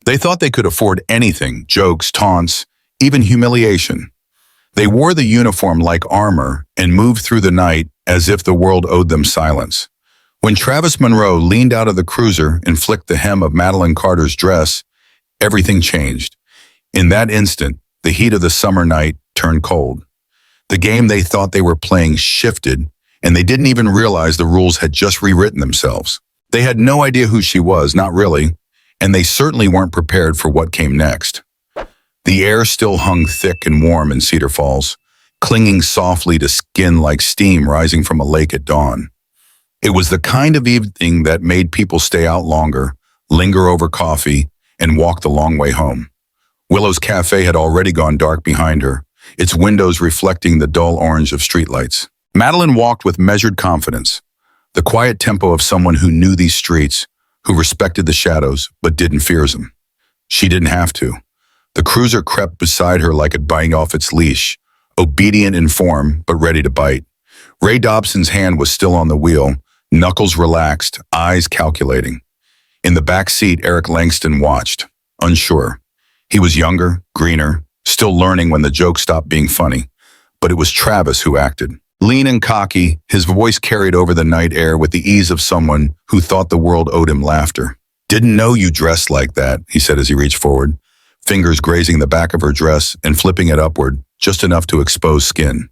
They thought they could afford anything, jokes, taunts, even humiliation. They wore the uniform like armor and moved through the night as if the world owed them silence. When Travis Monroe leaned out of the cruiser and flicked the hem of Madeline Carter's dress, everything changed. In that instant, the heat of the summer night turned cold. The game they thought they were playing shifted, and they didn't even realize the rules had just rewritten themselves. They had no idea who she was, not really, and they certainly weren't prepared for what came next. The air still hung thick and warm in Cedar Falls, clinging softly to skin like steam rising from a lake at dawn. It was the kind of evening that made people stay out longer, linger over coffee, and walk the long way home. Willow's Cafe had already gone dark behind her, its windows reflecting the dull orange of streetlights. Madeline walked with measured confidence, the quiet tempo of someone who knew these streets, who respected the shadows but didn't fear them. She didn't have to. The cruiser crept beside her like it biting off its leash, obedient in form but ready to bite. Ray Dobson's hand was still on the wheel, knuckles relaxed, eyes calculating. In the back seat, Eric Langston watched, unsure. He was younger, greener, still learning when the joke stopped being funny. But it was Travis who acted. Lean and cocky, his voice carried over the night air with the ease of someone who thought the world owed him laughter. "Didn't know you dressed like that," he said as he reached forward, fingers grazing the back of her dress and flipping it upward, just enough to expose skin.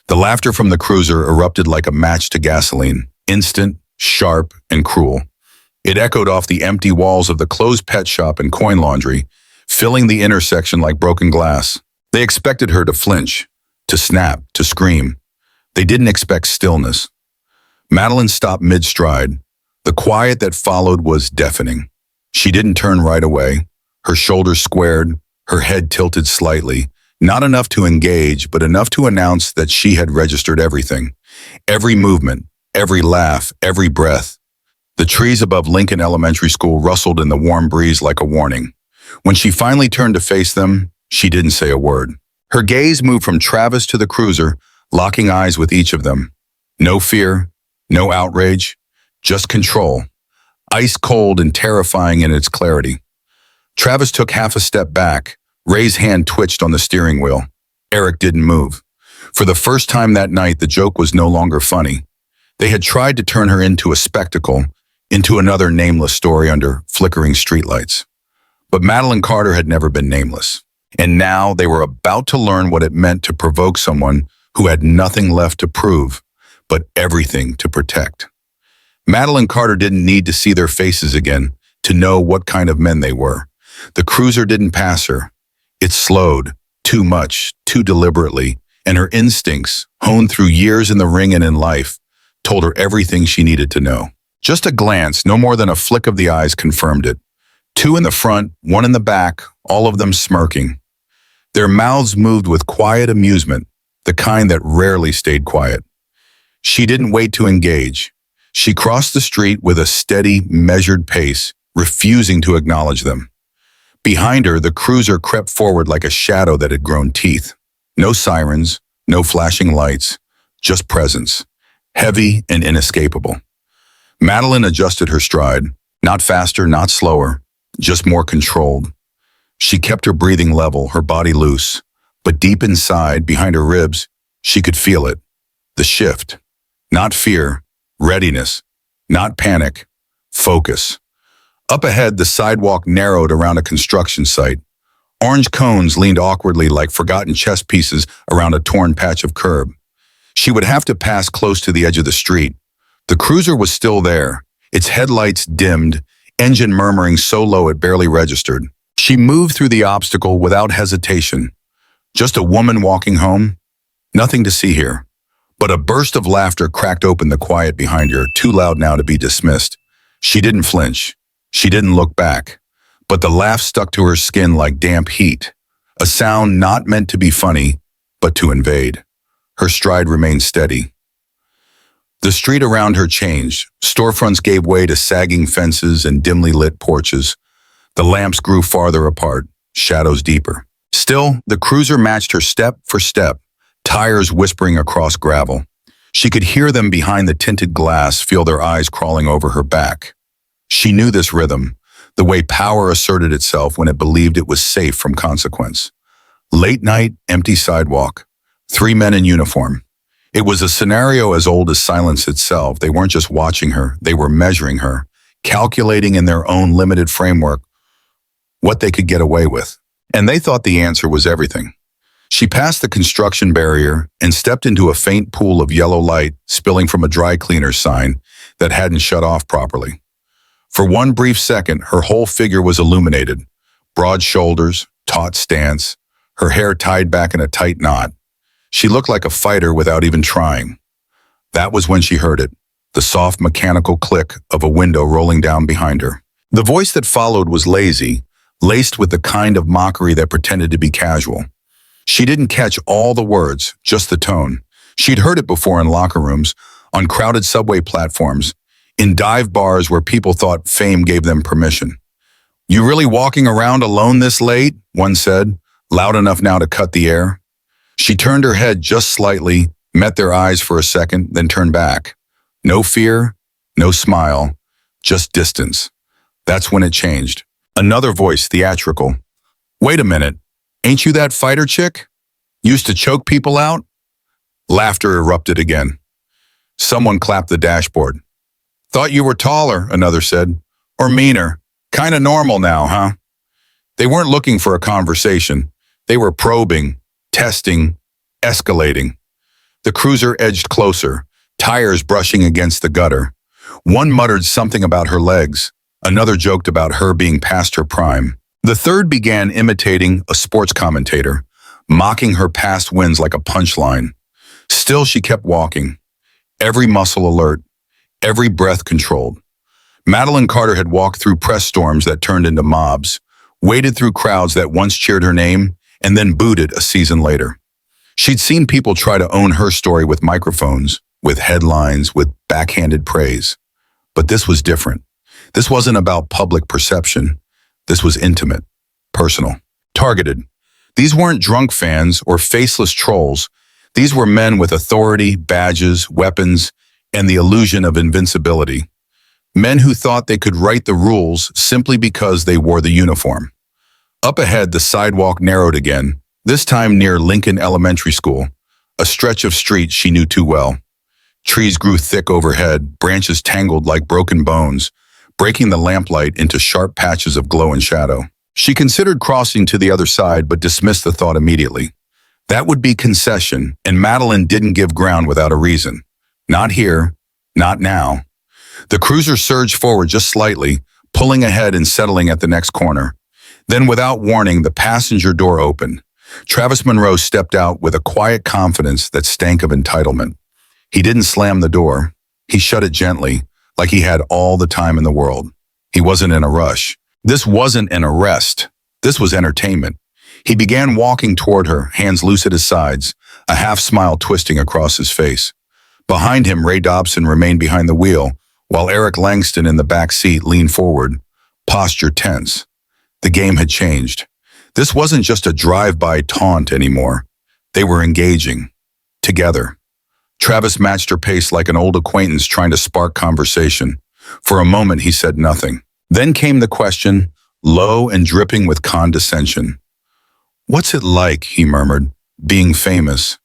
The laughter from the cruiser erupted like a match to gasoline, instant, sharp, and cruel. It echoed off the empty walls of the closed pet shop and coin laundry, filling the intersection like broken glass. They expected her to flinch, to snap, to scream. They didn't expect stillness. Madeline stopped mid-stride. The quiet that followed was deafening. She didn't turn right away. Her shoulders squared, her head tilted slightly, not enough to engage, but enough to announce that she had registered everything. Every movement, every laugh, every breath. The trees above Lincoln Elementary School rustled in the warm breeze like a warning. When she finally turned to face them, she didn't say a word. Her gaze moved from Travis to the cruiser, locking eyes with each of them. No fear, no outrage, just control. Ice cold and terrifying in its clarity. Travis took half a step back. Ray's hand twitched on the steering wheel. Eric didn't move. For the first time that night, the joke was no longer funny. They had tried to turn her into a spectacle, into another nameless story under flickering streetlights. But Madeline Carter had never been nameless. And now they were about to learn what it meant to provoke someone who had nothing left to prove, but everything to protect. Madeline Carter didn't need to see their faces again to know what kind of men they were. The cruiser didn't pass her. It slowed, too much, too deliberately, and her instincts, honed through years in the ring and in life, told her everything she needed to know. Just a glance, no more than a flick of the eyes, confirmed it. Two in the front, one in the back, all of them smirking. Their mouths moved with quiet amusement, the kind that rarely stayed quiet. She didn't wait to engage. She crossed the street with a steady, measured pace, refusing to acknowledge them. Behind her, the cruiser crept forward like a shadow that had grown teeth. No sirens, no flashing lights, just presence, heavy and inescapable. Madeline adjusted her stride, not faster, not slower, just more controlled. She kept her breathing level, her body loose, but deep inside, behind her ribs, she could feel it. The shift. Not fear, readiness. Not panic, focus. Up ahead, the sidewalk narrowed around a construction site. Orange cones leaned awkwardly like forgotten chess pieces around a torn patch of curb. She would have to pass close to the edge of the street. The cruiser was still there, its headlights dimmed, engine murmuring so low it barely registered. She moved through the obstacle without hesitation. Just a woman walking home? Nothing to see here. But a burst of laughter cracked open the quiet behind her, too loud now to be dismissed. She didn't flinch. She didn't look back. But the laugh stuck to her skin like damp heat. A sound not meant to be funny, but to invade. Her stride remained steady. The street around her changed. Storefronts gave way to sagging fences and dimly lit porches. The lamps grew farther apart, shadows deeper. Still, the cruiser matched her step for step, tires whispering across gravel. She could hear them behind the tinted glass, feel their eyes crawling over her back. She knew this rhythm, the way power asserted itself when it believed it was safe from consequence. Late night, empty sidewalk. Three men in uniform. It was a scenario as old as silence itself. They weren't just watching her, they were measuring her, calculating in their own limited framework what they could get away with. And they thought the answer was everything. She passed the construction barrier and stepped into a faint pool of yellow light spilling from a dry cleaner's sign that hadn't shut off properly. For one brief second, her whole figure was illuminated. Broad shoulders, taut stance, her hair tied back in a tight knot. She looked like a fighter without even trying. That was when she heard it, the soft mechanical click of a window rolling down behind her. The voice that followed was lazy, laced with the kind of mockery that pretended to be casual. She didn't catch all the words, just the tone. She'd heard it before in locker rooms, on crowded subway platforms, in dive bars where people thought fame gave them permission. "You really walking around alone this late?" one said, loud enough now to cut the air. She turned her head just slightly, met their eyes for a second, then turned back. No fear, no smile, just distance. That's when it changed. Another voice, theatrical. "Wait a minute, ain't you that fighter chick? Used to choke people out?" Laughter erupted again. Someone clapped the dashboard. "Thought you were taller," another said. "Or meaner. Kinda normal now, huh?" They weren't looking for a conversation. They were probing, testing, escalating. The cruiser edged closer, tires brushing against the gutter. One muttered something about her legs. Another joked about her being past her prime. The third began imitating a sports commentator, mocking her past wins like a punchline. Still, she kept walking, every muscle alert, every breath controlled. Madeline Carter had walked through press storms that turned into mobs, waded through crowds that once cheered her name, and then booted a season later. She'd seen people try to own her story with microphones, with headlines, with backhanded praise. But this was different. This wasn't about public perception. This was intimate, personal, targeted. These weren't drunk fans or faceless trolls. These were men with authority, badges, weapons, and the illusion of invincibility. Men who thought they could write the rules simply because they wore the uniform. Up ahead, the sidewalk narrowed again, this time near Lincoln Elementary School, a stretch of street she knew too well. Trees grew thick overhead, branches tangled like broken bones, breaking the lamplight into sharp patches of glow and shadow. She considered crossing to the other side, but dismissed the thought immediately. That would be concession, and Madeline didn't give ground without a reason. Not here, not now. The cruiser surged forward just slightly, pulling ahead and settling at the next corner. Then, without warning, the passenger door opened. Travis Monroe stepped out with a quiet confidence that stank of entitlement. He didn't slam the door. He shut it gently, like he had all the time in the world. He wasn't in a rush. This wasn't an arrest. This was entertainment. He began walking toward her, hands loose at his sides, a half-smile twisting across his face. Behind him, Ray Dobson remained behind the wheel, while Eric Langston in the back seat leaned forward, posture tense. The game had changed. This wasn't just a drive-by taunt anymore. They were engaging. Together. Travis matched her pace like an old acquaintance trying to spark conversation. For a moment, he said nothing. Then came the question, low and dripping with condescension. "What's it like," he murmured, "being famous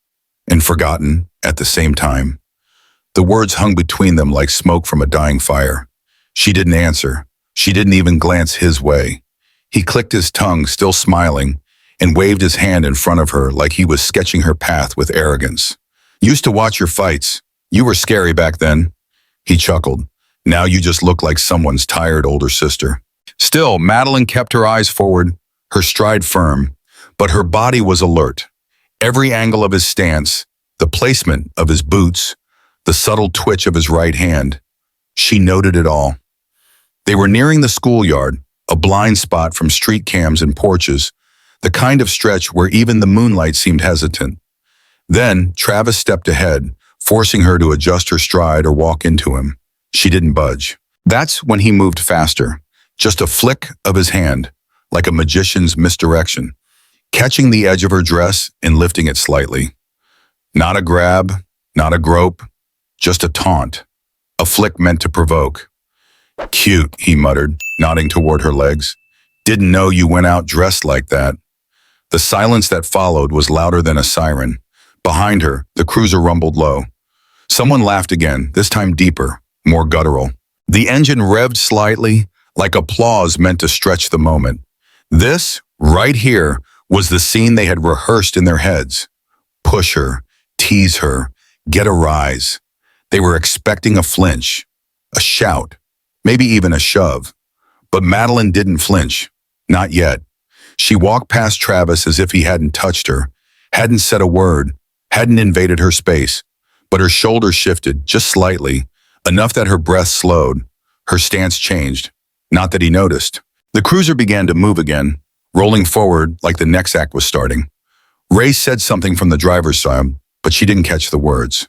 and forgotten at the same time?" The words hung between them like smoke from a dying fire. She didn't answer. She didn't even glance his way. He clicked his tongue, still smiling, and waved his hand in front of her like he was sketching her path with arrogance. "Used to watch your fights. You were scary back then." He chuckled. "Now you just look like someone's tired older sister." Still, Madeline kept her eyes forward, her stride firm, but her body was alert. Every angle of his stance, the placement of his boots, the subtle twitch of his right hand. She noted it all. They were nearing the schoolyard, a blind spot from street cams and porches, the kind of stretch where even the moonlight seemed hesitant. Then, Travis stepped ahead, forcing her to adjust her stride or walk into him. She didn't budge. That's when he moved faster, just a flick of his hand, like a magician's misdirection, catching the edge of her dress and lifting it slightly. Not a grab, not a grope, just a taunt, a flick meant to provoke. Cute, he muttered, nodding toward her legs. Didn't know you went out dressed like that. The silence that followed was louder than a siren. Behind her, the cruiser rumbled low. Someone laughed again, this time deeper, more guttural. The engine revved slightly, like applause meant to stretch the moment. This, right here, was the scene they had rehearsed in their heads. Push her, tease her, get a rise. They were expecting a flinch, a shout, maybe even a shove. But Madeline didn't flinch. Not yet. She walked past Travis as if he hadn't touched her, hadn't said a word, hadn't invaded her space. But her shoulders shifted, just slightly, enough that her breath slowed. Her stance changed. Not that he noticed. The cruiser began to move again, rolling forward like the next act was starting. Ray said something from the driver's side, but she didn't catch the words.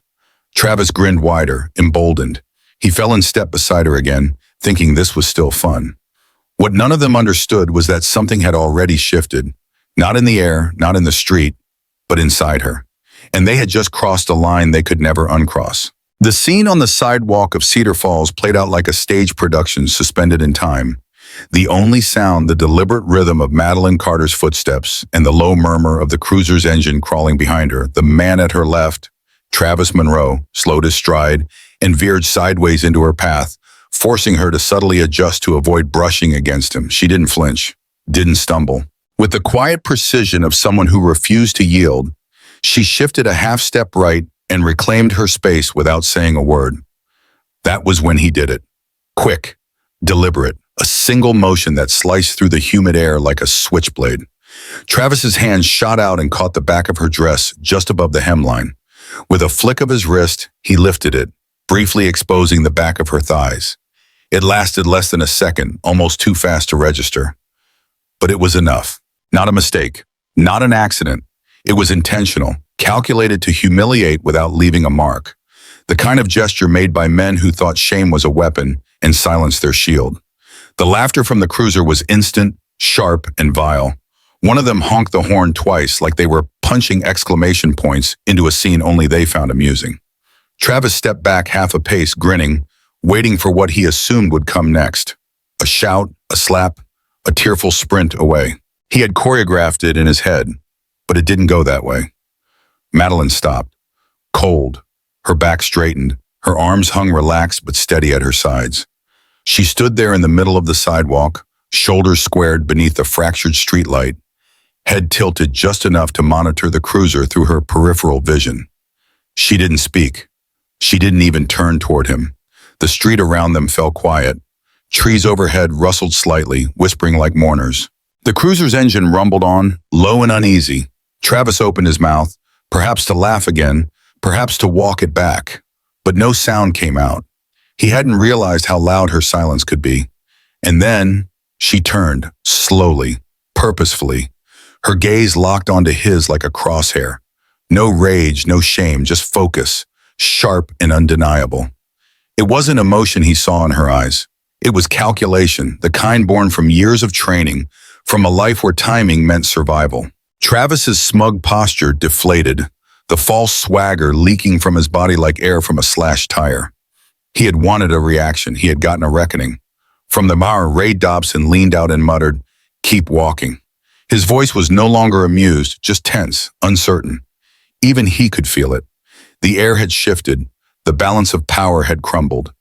Travis grinned wider, emboldened. He fell in step beside her again, thinking this was still fun. What none of them understood was that something had already shifted. Not in the air, not in the street, but inside her. And they had just crossed a line they could never uncross. The scene on the sidewalk of Cedar Falls played out like a stage production suspended in time. The only sound, the deliberate rhythm of Madeline Carter's footsteps and the low murmur of the cruiser's engine crawling behind her. The man at her left, Travis Monroe, slowed his stride and veered sideways into her path, forcing her to subtly adjust to avoid brushing against him. She didn't flinch, didn't stumble. With the quiet precision of someone who refused to yield, she shifted a half step right and reclaimed her space without saying a word. That was when he did it. Quick, deliberate, a single motion that sliced through the humid air like a switchblade. Travis's hand shot out and caught the back of her dress just above the hemline. With a flick of his wrist, he lifted it, briefly exposing the back of her thighs. It lasted less than a second, almost too fast to register. But it was enough. Not a mistake. Not an accident. It was intentional, calculated to humiliate without leaving a mark. The kind of gesture made by men who thought shame was a weapon and silenced their shield. The laughter from the cruiser was instant, sharp, and vile. One of them honked the horn twice like they were punching exclamation points into a scene only they found amusing. Travis stepped back half a pace, grinning, waiting for what he assumed would come next. A shout, a slap, a tearful sprint away. He had choreographed it in his head, but it didn't go that way. Madeline stopped, cold, her back straightened, her arms hung relaxed but steady at her sides. She stood there in the middle of the sidewalk, shoulders squared beneath the fractured streetlight, head tilted just enough to monitor the cruiser through her peripheral vision. She didn't speak. She didn't even turn toward him. The street around them fell quiet. Trees overhead rustled slightly, whispering like mourners. The cruiser's engine rumbled on, low and uneasy. Travis opened his mouth, perhaps to laugh again, perhaps to walk it back. But no sound came out. He hadn't realized how loud her silence could be. And then she turned, slowly, purposefully. Her gaze locked onto his like a crosshair. No rage, no shame, just focus, sharp and undeniable. It wasn't emotion he saw in her eyes. It was calculation, the kind born from years of training, from a life where timing meant survival. Travis's smug posture deflated, the false swagger leaking from his body like air from a slashed tire. He had wanted a reaction. He had gotten a reckoning. From the bar, Ray Dobson leaned out and muttered, "Keep walking." His voice was no longer amused, just tense, uncertain. Even he could feel it. The air had shifted. The balance of power had crumbled.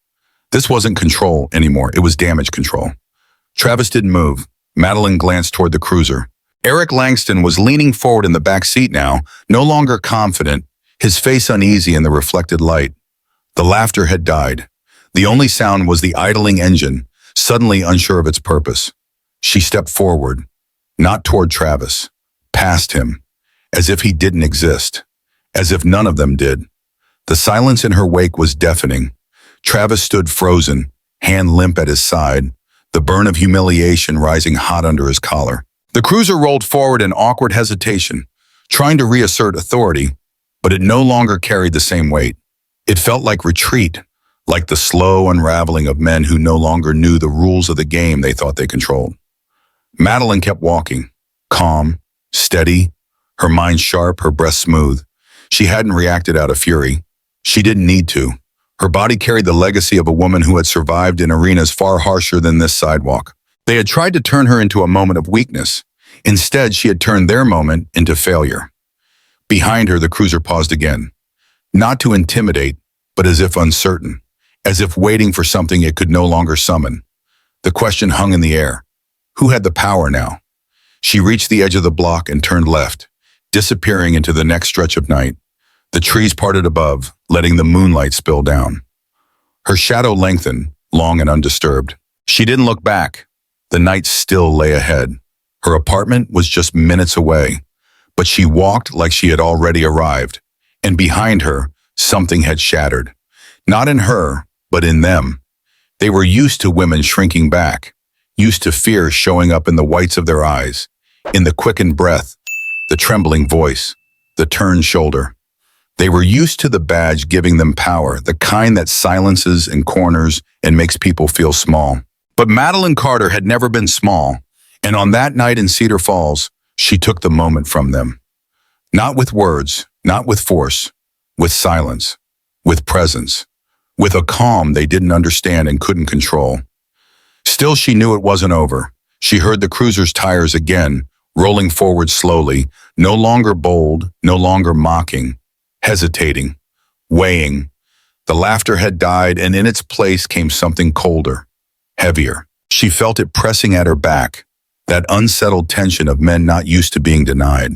This wasn't control anymore. It was damage control. Travis didn't move. Madeline glanced toward the cruiser. Eric Langston was leaning forward in the back seat now, no longer confident, his face uneasy in the reflected light. The laughter had died. The only sound was the idling engine, suddenly unsure of its purpose. She stepped forward, not toward Travis, past him, as if he didn't exist, as if none of them did. The silence in her wake was deafening. Travis stood frozen, hand limp at his side, the burn of humiliation rising hot under his collar. The cruiser rolled forward in awkward hesitation, trying to reassert authority, but it no longer carried the same weight. It felt like retreat, like the slow unraveling of men who no longer knew the rules of the game they thought they controlled. Madeline kept walking, calm, steady, her mind sharp, her breath smooth. She hadn't reacted out of fury. She didn't need to. Her body carried the legacy of a woman who had survived in arenas far harsher than this sidewalk. They had tried to turn her into a moment of weakness. Instead, she had turned their moment into failure. Behind her, the cruiser paused again, not to intimidate, but as if uncertain, as if waiting for something it could no longer summon. The question hung in the air. Who had the power now? She reached the edge of the block and turned left, disappearing into the next stretch of night. The trees parted above, letting the moonlight spill down. Her shadow lengthened, long and undisturbed. She didn't look back. The night still lay ahead. Her apartment was just minutes away, but she walked like she had already arrived, and behind her, something had shattered. Not in her, but in them. They were used to women shrinking back, used to fear showing up in the whites of their eyes, in the quickened breath, the trembling voice, the turned shoulder. They were used to the badge giving them power, the kind that silences and corners and makes people feel small. But Madeline Carter had never been small, and on that night in Cedar Falls, she took the moment from them. Not with words, not with force, with silence, with presence, with a calm they didn't understand and couldn't control. Still, she knew it wasn't over. She heard the cruiser's tires again, rolling forward slowly, no longer bold, no longer mocking, hesitating, weighing. The laughter had died, and in its place came something colder, heavier. She felt it pressing at her back, that unsettled tension of men not used to being denied.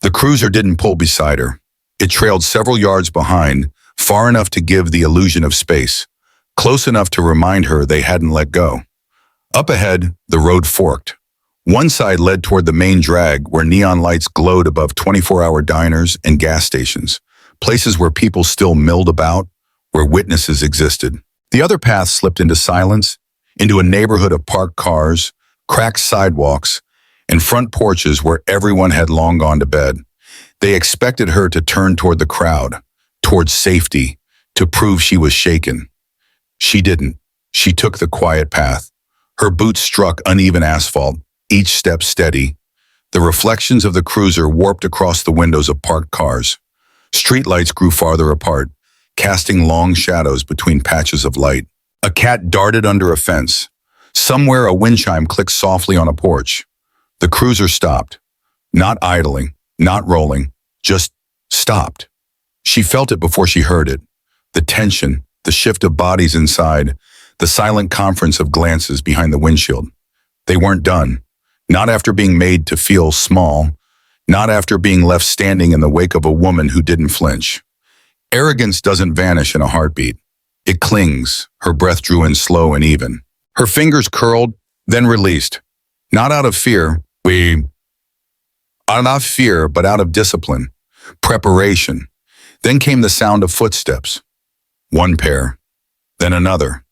The cruiser didn't pull beside her. It trailed several yards behind, far enough to give the illusion of space, close enough to remind her they hadn't let go. Up ahead, the road forked. One side led toward the main drag where neon lights glowed above 24-hour diners and gas stations, places where people still milled about, where witnesses existed. The other path slipped into silence, into a neighborhood of parked cars, cracked sidewalks, and front porches where everyone had long gone to bed. They expected her to turn toward the crowd, toward safety, to prove she was shaken. She didn't. She took the quiet path. Her boots struck uneven asphalt, each step steady. The reflections of the cruiser warped across the windows of parked cars. Streetlights grew farther apart, casting long shadows between patches of light. A cat darted under a fence. Somewhere a wind chime clicked softly on a porch. The cruiser stopped. Not idling, not rolling, just stopped. She felt it before she heard it. The tension, the shift of bodies inside, the silent conference of glances behind the windshield. They weren't done. Not after being made to feel small, not after being left standing in the wake of a woman who didn't flinch. Arrogance doesn't vanish in a heartbeat. It clings. Her breath drew in slow and even. Her fingers curled, then released. Not out of fear, but out of discipline, preparation. Then came the sound of footsteps. One pair, then another.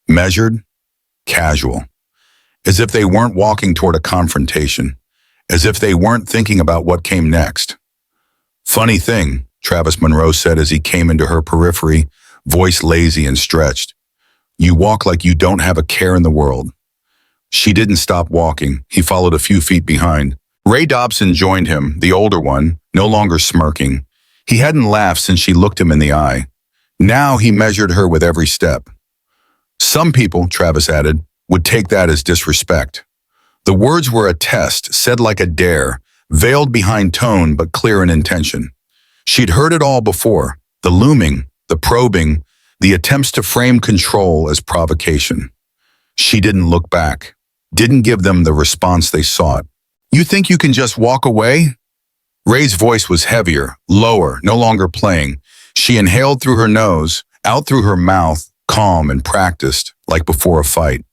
Measured, casual. As if they weren't walking toward a confrontation, as if they weren't thinking about what came next. Funny thing, Travis Monroe said as he came into her periphery, voice lazy and stretched. You walk like you don't have a care in the world. She didn't stop walking. He followed a few feet behind. Ray Dobson joined him, the older one, no longer smirking. He hadn't laughed since she looked him in the eye. Now he measured her with every step. Some people, Travis added, would take that as disrespect. The words were a test, said like a dare, veiled behind tone but clear in intention. She'd heard it all before, the looming, the probing, the attempts to frame control as provocation. She didn't look back, didn't give them the response they sought. You think you can just walk away? Ray's voice was heavier, lower, no longer playing. She inhaled through her nose, out through her mouth, calm and practiced, like before a fight.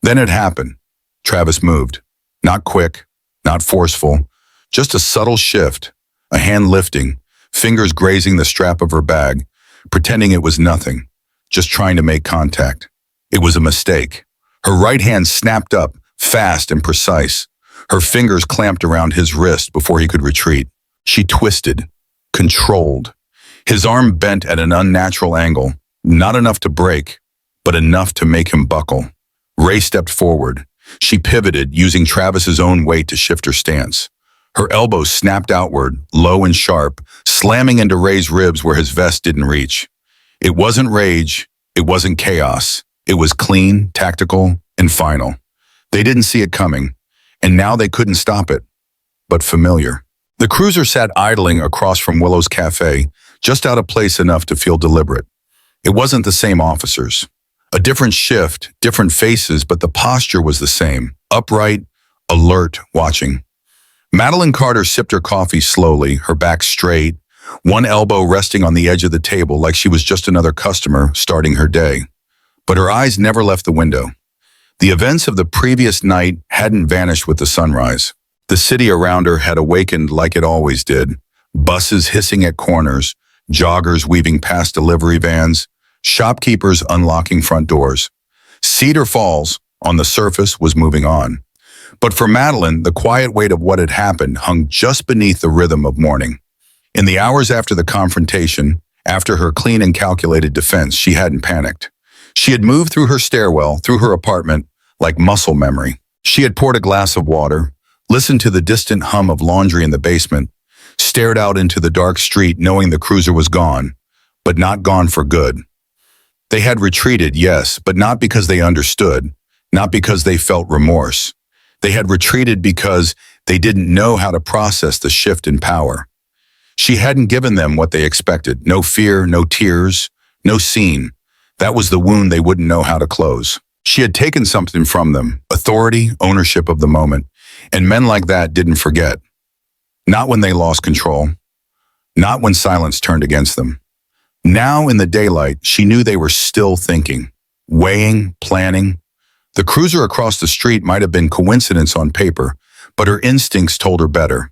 Then it happened. Travis moved. Not quick, not forceful, just a subtle shift, a hand lifting, fingers grazing the strap of her bag, pretending it was nothing, just trying to make contact. It was a mistake. Her right hand snapped up, fast and precise. Her fingers clamped around his wrist before he could retreat. She twisted, controlled. His arm bent at an unnatural angle, not enough to break, but enough to make him buckle. Ray stepped forward. She pivoted, using Travis's own weight to shift her stance. Her elbows snapped outward, low and sharp, slamming into Ray's ribs where his vest didn't reach. It wasn't rage, it wasn't chaos. It was clean, tactical, and final. They didn't see it coming, and now they couldn't stop it, but familiar. The cruiser sat idling across from Willow's cafe, just out of place enough to feel deliberate. It wasn't the same officers. A different shift, different faces, but the posture was the same. Upright, alert, watching. Madeline Carter sipped her coffee slowly, her back straight, one elbow resting on the edge of the table like she was just another customer starting her day. But her eyes never left the window. The events of the previous night hadn't vanished with the sunrise. The city around her had awakened like it always did. Buses hissing at corners, joggers weaving past delivery vans, shopkeepers unlocking front doors. Cedar Falls, on the surface, was moving on. But for Madeline, the quiet weight of what had happened hung just beneath the rhythm of morning. In the hours after the confrontation, after her clean and calculated defense, she hadn't panicked. She had moved through her stairwell, through her apartment, like muscle memory. She had poured a glass of water, listened to the distant hum of laundry in the basement, stared out into the dark street knowing the cruiser was gone, but not gone for good. They had retreated, yes, but not because they understood, not because they felt remorse. They had retreated because they didn't know how to process the shift in power. She hadn't given them what they expected. No fear, no tears, no scene. That was the wound they wouldn't know how to close. She had taken something from them, authority, ownership of the moment, and men like that didn't forget. Not when they lost control. Not when silence turned against them. Now in the daylight, she knew they were still thinking, weighing, planning. The cruiser across the street might have been coincidence on paper, but her instincts told her better.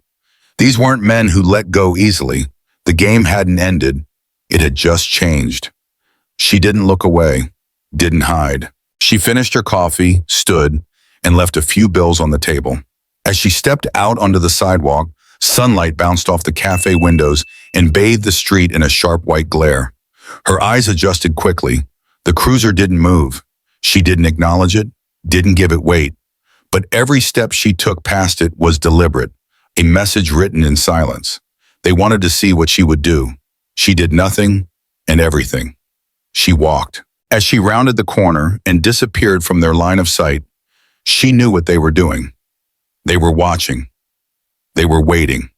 These weren't men who let go easily. The game hadn't ended. It had just changed. She didn't look away, didn't hide. She finished her coffee, stood, and left a few bills on the table. As she stepped out onto the sidewalk, sunlight bounced off the cafe windows and bathed the street in a sharp white glare. Her eyes adjusted quickly. The cruiser didn't move. She didn't acknowledge it, didn't give it weight. But every step she took past it was deliberate, a message written in silence. They wanted to see what she would do. She did nothing and everything. She walked. As she rounded the corner and disappeared from their line of sight, she knew what they were doing. They were watching. They were waiting.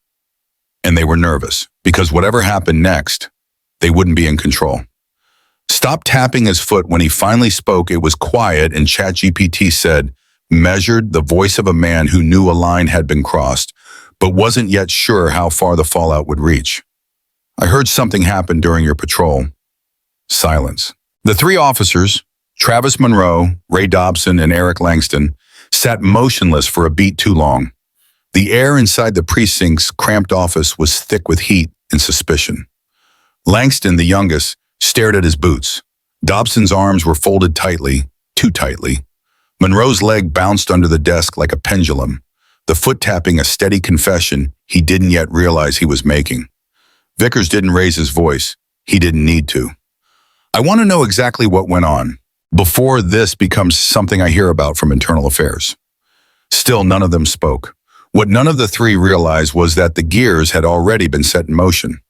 And they were nervous, because whatever happened next, they wouldn't be in control. Stop tapping his foot when he finally spoke. It was quiet, and ChatGPT said, measured, the voice of a man who knew a line had been crossed, but wasn't yet sure how far the fallout would reach. I heard something happen during your patrol. Silence. The three officers, Travis Monroe, Ray Dobson, and Eric Langston, sat motionless for a beat too long. The air inside the precinct's cramped office was thick with heat and suspicion. Langston, the youngest, stared at his boots. Dobson's arms were folded tightly, too tightly. Monroe's leg bounced under the desk like a pendulum, the foot tapping a steady confession he didn't yet realize he was making. Vickers didn't raise his voice. He didn't need to. I want to know exactly what went on, before this becomes something I hear about from internal affairs. Still, none of them spoke. What none of the three realized was that the gears had already been set in motion.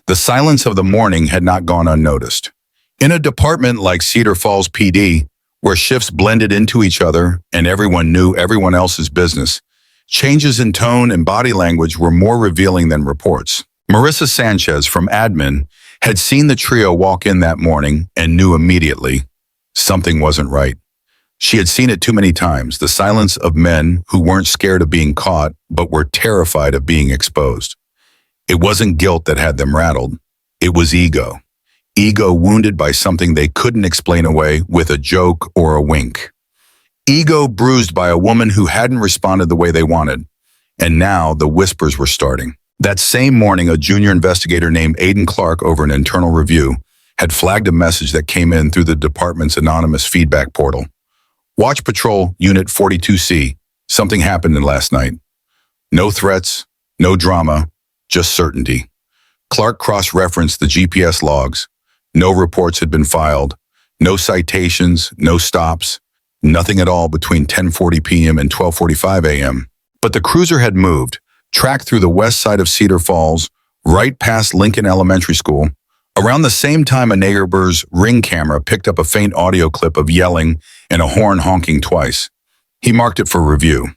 The silence of the morning had not gone unnoticed. In a department like Cedar Falls PD, where shifts blended into each other and everyone knew everyone else's business, changes in tone and body language were more revealing than reports. Marissa Sanchez from admin had seen the trio walk in that morning and knew immediately something wasn't right. She had seen it too many times, the silence of men who weren't scared of being caught, but were terrified of being exposed. It wasn't guilt that had them rattled. It was ego. Ego wounded by something they couldn't explain away with a joke or a wink. Ego bruised by a woman who hadn't responded the way they wanted. And now the whispers were starting. That same morning, a junior investigator named Aiden Clark, over an internal review, had flagged a message that came in through the department's anonymous feedback portal. Watch Patrol Unit 42C. Something happened last night. No threats, no drama, just certainty. Clark cross-referenced the GPS logs. No reports had been filed. No citations, no stops. Nothing at all between 10:40 p.m. and 12:45 a.m. But the cruiser had moved, tracked through the west side of Cedar Falls, right past Lincoln Elementary School, Around the same time, a neighbor's Ring camera picked up a faint audio clip of yelling and a horn honking twice. He marked it for review.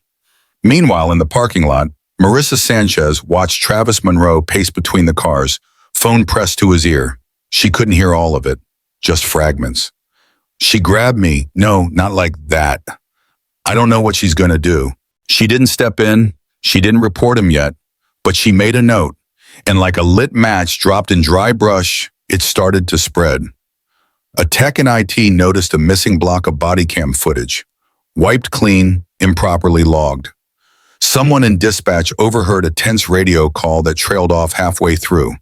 Meanwhile, in the parking lot, Marissa Sanchez watched Travis Monroe pace between the cars, phone pressed to his ear. She couldn't hear all of it, just fragments. She grabbed me. No, not like that. I don't know what she's going to do. She didn't step in. She didn't report him yet, but she made a note, and like a lit match dropped in dry brush, it started to spread. A tech in IT noticed a missing block of body cam footage, wiped clean, improperly logged. Someone in dispatch overheard a tense radio call that trailed off halfway through.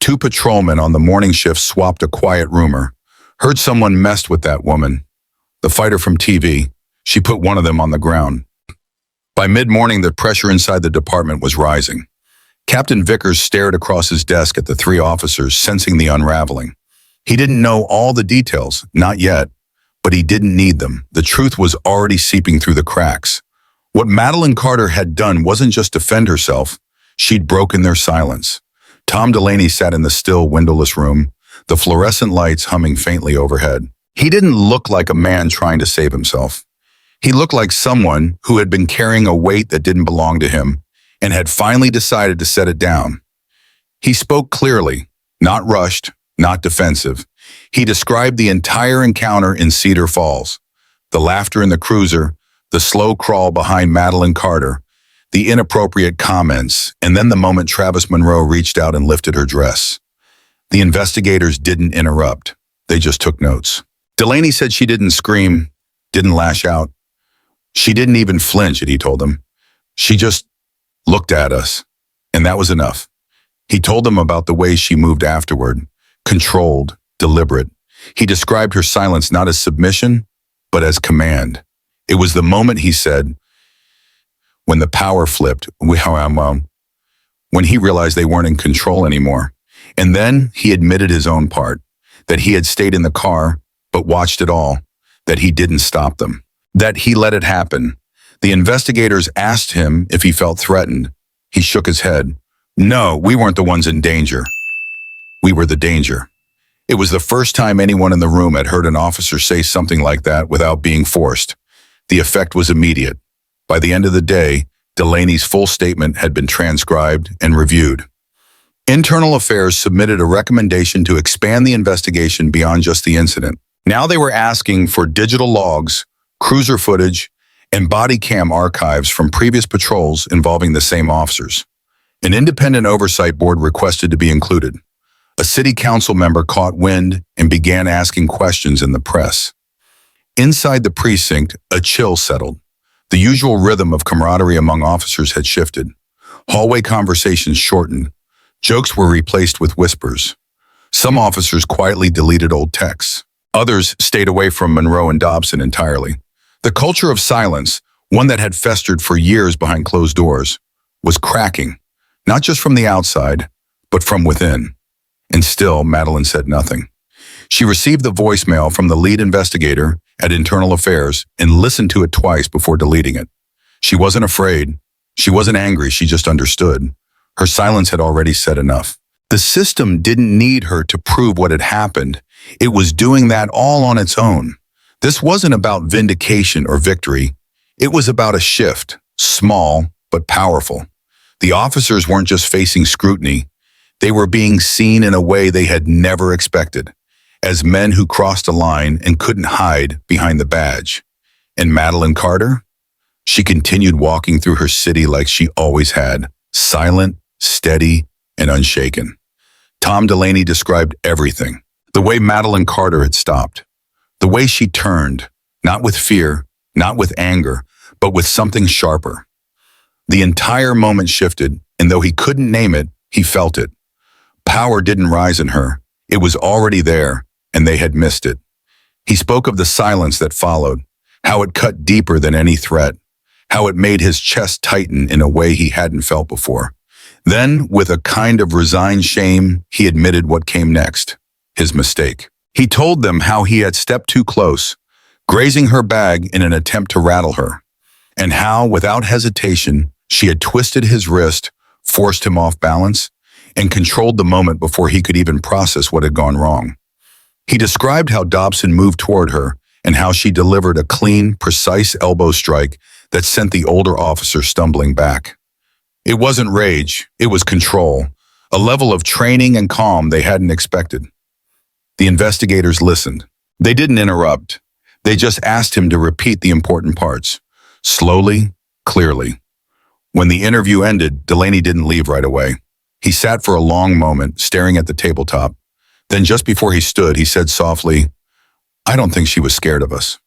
Two patrolmen on the morning shift swapped a quiet rumor. Heard someone messed with that woman. The fighter from TV. She put one of them on the ground. By mid-morning, the pressure inside the department was rising. Captain Vickers stared across his desk at the three officers, sensing the unraveling. He didn't know all the details, not yet, but he didn't need them. The truth was already seeping through the cracks. What Madeline Carter had done wasn't just defend herself, she'd broken their silence. Tom Delaney sat in the still, windowless room, the fluorescent lights humming faintly overhead. He didn't look like a man trying to save himself. He looked like someone who had been carrying a weight that didn't belong to him and had finally decided to set it down. He spoke clearly, not rushed, not defensive. He described the entire encounter in Cedar Falls, the laughter in the cruiser, the slow crawl behind Madeline Carter, the inappropriate comments, and then the moment Travis Monroe reached out and lifted her dress. The investigators didn't interrupt. They just took notes. Delaney said she didn't scream, didn't lash out. She didn't even flinch, he told them. She just looked at us, and that was enough. He told them about the way she moved afterward, controlled, deliberate. He described her silence not as submission, but as command. It was the moment, he said, when the power flipped, when he realized they weren't in control anymore. And then he admitted his own part, that he had stayed in the car, but watched it all, that he didn't stop them, that he let it happen. The investigators asked him if he felt threatened. He shook his head. No, we weren't the ones in danger. We were the danger. It was the first time anyone in the room had heard an officer say something like that without being forced. The effect was immediate. By the end of the day, Delaney's full statement had been transcribed and reviewed. Internal Affairs submitted a recommendation to expand the investigation beyond just the incident. Now they were asking for digital logs, cruiser footage, and body cam archives from previous patrols involving the same officers. An independent oversight board requested to be included. A city council member caught wind and began asking questions in the press. Inside the precinct, a chill settled. The usual rhythm of camaraderie among officers had shifted. Hallway conversations shortened. Jokes were replaced with whispers. Some officers quietly deleted old texts. Others stayed away from Monroe and Dobson entirely. The culture of silence, one that had festered for years behind closed doors, was cracking, not just from the outside, but from within. And still, Madeline said nothing. She received the voicemail from the lead investigator at Internal Affairs and listened to it twice before deleting it. She wasn't afraid. She wasn't angry. She just understood. Her silence had already said enough. The system didn't need her to prove what had happened. It was doing that all on its own. This wasn't about vindication or victory. It was about a shift, small but powerful. The officers weren't just facing scrutiny. They were being seen in a way they had never expected, as men who crossed a line and couldn't hide behind the badge. And Madeline Carter? She continued walking through her city like she always had, silent, steady, and unshaken. Tom Delaney described everything. The way Madeline Carter had stopped. The way she turned, not with fear, not with anger, but with something sharper. The entire moment shifted, and though he couldn't name it, he felt it. Power didn't rise in her. It was already there, and they had missed it. He spoke of the silence that followed, how it cut deeper than any threat, how it made his chest tighten in a way he hadn't felt before. Then, with a kind of resigned shame, he admitted what came next, his mistake. He told them how he had stepped too close, grazing her bag in an attempt to rattle her, and how, without hesitation, she had twisted his wrist, forced him off balance, and controlled the moment before he could even process what had gone wrong. He described how Dobson moved toward her and how she delivered a clean, precise elbow strike that sent the older officer stumbling back. It wasn't rage, it was control, a level of training and calm they hadn't expected. The investigators listened. They didn't interrupt. They just asked him to repeat the important parts, slowly, clearly. When the interview ended, Delaney didn't leave right away. He sat for a long moment, staring at the tabletop. Then just before he stood, he said softly, "I don't think she was scared of us."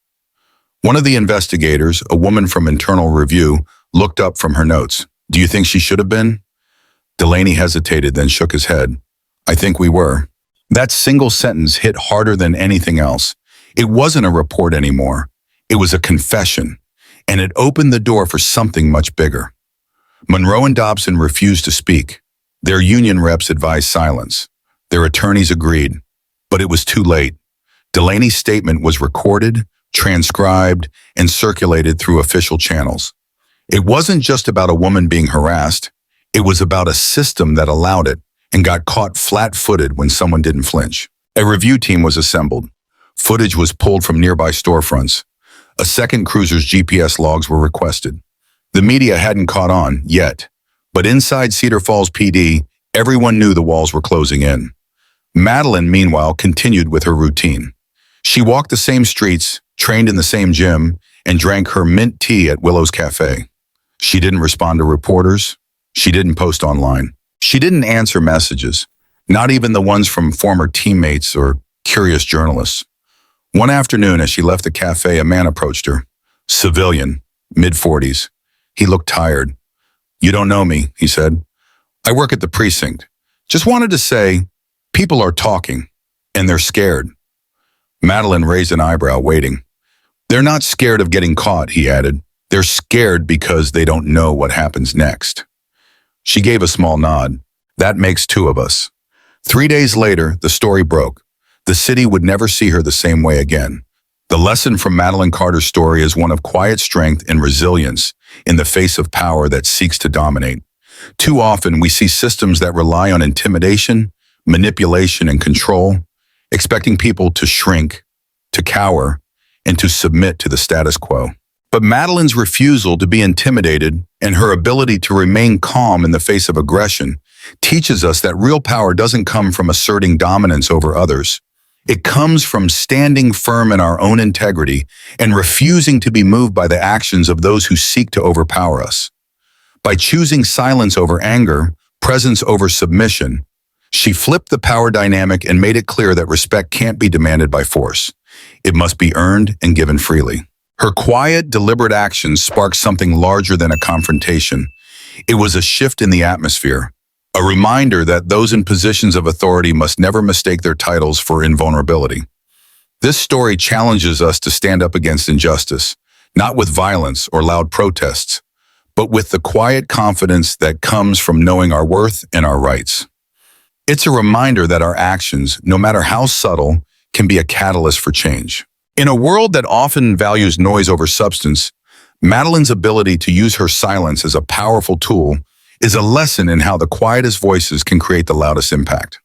One of the investigators, a woman from Internal Review, looked up from her notes. "Do you think she should have been?" Delaney hesitated, then shook his head. "I think we were." That single sentence hit harder than anything else. It wasn't a report anymore. It was a confession, and it opened the door for something much bigger. Monroe and Dobson refused to speak. Their union reps advised silence. Their attorneys agreed, but it was too late. Delaney's statement was recorded, transcribed, and circulated through official channels. It wasn't just about a woman being harassed. It was about a system that allowed it and got caught flat-footed when someone didn't flinch. A review team was assembled. Footage was pulled from nearby storefronts. A second cruiser's GPS logs were requested. The media hadn't caught on yet, but inside Cedar Falls PD, everyone knew the walls were closing in. Madeline, meanwhile, continued with her routine. She walked the same streets, trained in the same gym, and drank her mint tea at Willow's Cafe. She didn't respond to reporters. She didn't post online. She didn't answer messages, not even the ones from former teammates or curious journalists. One afternoon, as she left the cafe, a man approached her. Civilian, mid-40s. He looked tired. "You don't know me," he said. "I work at the precinct. Just wanted to say, people are talking, and they're scared." Madeline raised an eyebrow, waiting. "They're not scared of getting caught," he added. "They're scared because they don't know what happens next." She gave a small nod. "That makes two of us." 3 days later, the story broke. The city would never see her the same way again. The lesson from Madeline Carter's story is one of quiet strength and resilience in the face of power that seeks to dominate. Too often, we see systems that rely on intimidation, manipulation, and control, expecting people to shrink, to cower, and to submit to the status quo. But Madeline's refusal to be intimidated and her ability to remain calm in the face of aggression teaches us that real power doesn't come from asserting dominance over others. It comes from standing firm in our own integrity and refusing to be moved by the actions of those who seek to overpower us. By choosing silence over anger, presence over submission, she flipped the power dynamic and made it clear that respect can't be demanded by force. It must be earned and given freely. Her quiet, deliberate actions sparked something larger than a confrontation. It was a shift in the atmosphere, a reminder that those in positions of authority must never mistake their titles for invulnerability. This story challenges us to stand up against injustice, not with violence or loud protests, but with the quiet confidence that comes from knowing our worth and our rights. It's a reminder that our actions, no matter how subtle, can be a catalyst for change. In a world that often values noise over substance, Madeline's ability to use her silence as a powerful tool is a lesson in how the quietest voices can create the loudest impact.